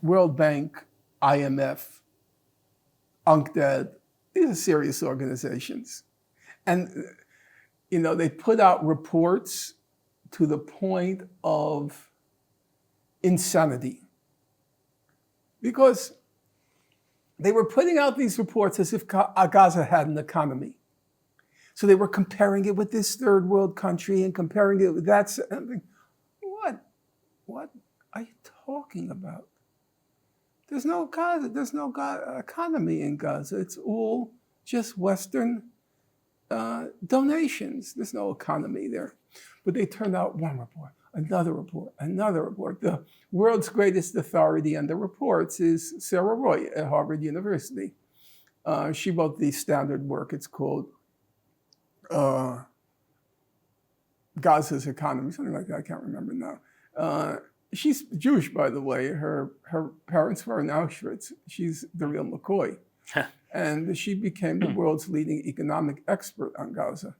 World Bank, IMF, UNCTAD, these are serious organizations. And, they put out reports to the point of insanity. Because they were putting out these reports as if Gaza had an economy. So they were comparing it with this third world country and comparing it with that. What are you talking about? There's no Gaza. There's no economy in Gaza. It's all just Western donations. There's no economy there. But they turned out one report, another report, another report. The world's greatest authority on the reports is Sarah Roy at Harvard University. She wrote the standard work. It's called Gaza's Economy, something like that. I can't remember now. She's Jewish, by the way. Her parents were in Auschwitz. She's the real McCoy. And she became the world's leading economic expert on Gaza.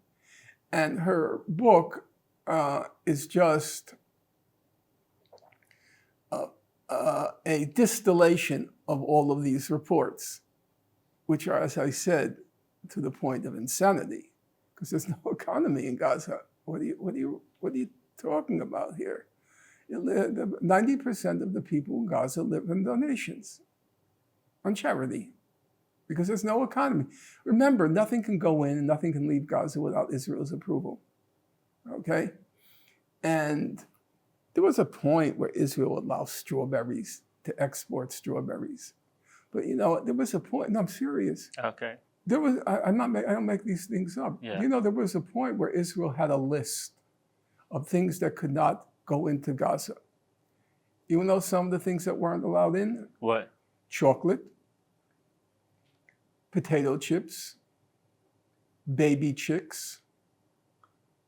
And her book is just a distillation of all of these reports, which are, as I said, to the point of insanity, because there's no economy in Gaza. What are you talking about here? 90% of the people in Gaza live in donations, on charity, because there's no economy. Remember, nothing can go in and nothing can leave Gaza without Israel's approval. Okay? And there was a point where Israel allowed strawberries to export strawberries. But there was a point, and I'm serious. Okay. There was, I don't make these things up. Yeah. There was a point where Israel had a list of things that could not go into Gaza. You know some of the things that weren't allowed in? What? Chocolate, potato chips, baby chicks,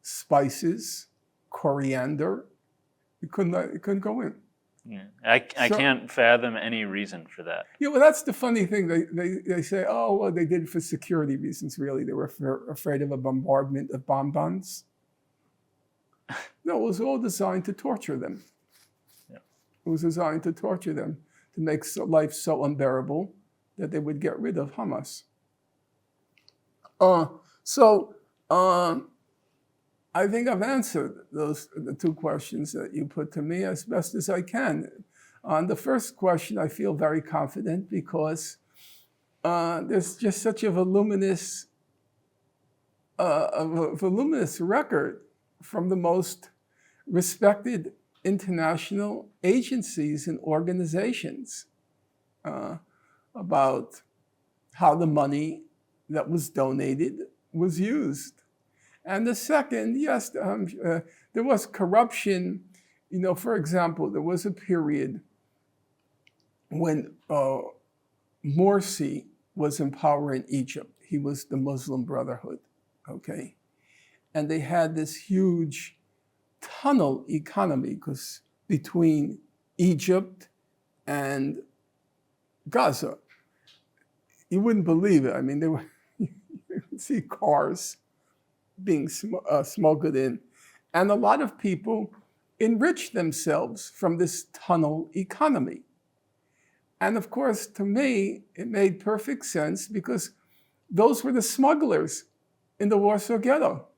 spices, coriander. It couldn't go in. Yeah. I can't fathom any reason for that. Yeah, well, that's the funny thing. They say, oh, well, they did it for security reasons, really. They were afraid of a bombardment of bonbons. No, it was all designed to torture them. Yeah. It was designed to torture them, to make life so unbearable that they would get rid of Hamas. I think I've answered the two questions that you put to me as best as I can. On the first question, I feel very confident because there's just such a voluminous record from the most respected international agencies and organizations about how the money that was donated was used. And the second, yes, there was corruption. For example, there was a period when Morsi was in power in Egypt. He was the Muslim Brotherhood, okay? And they had this huge tunnel economy between Egypt and Gaza. You wouldn't believe it. I mean, you could see cars being smuggled in. And a lot of people enriched themselves from this tunnel economy. And of course, to me, it made perfect sense because those were the smugglers in the Warsaw Ghetto.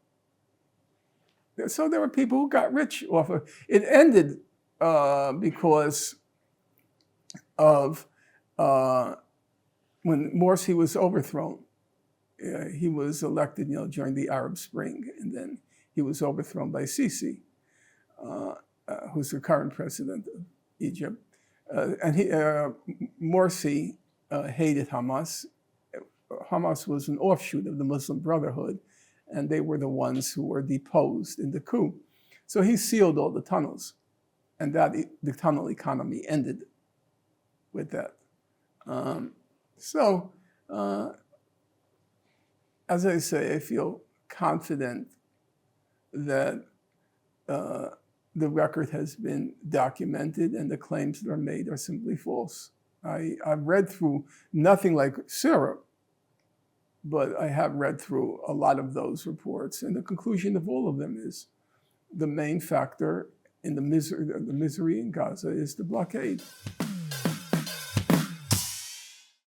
So there were people who got rich off of it. It ended because of when Morsi was overthrown. He was elected, during the Arab Spring, and then he was overthrown by Sisi, who's the current president of Egypt. And Morsi hated Hamas. Hamas was an offshoot of the Muslim Brotherhood, and they were the ones who were deposed in the coup. So he sealed all the tunnels, and the tunnel economy ended with that. As I say, I feel confident that the record has been documented and the claims that are made are simply false. I've read through nothing like Sarah, but I have read through a lot of those reports, and the conclusion of all of them is the main factor in the misery in Gaza is the blockade.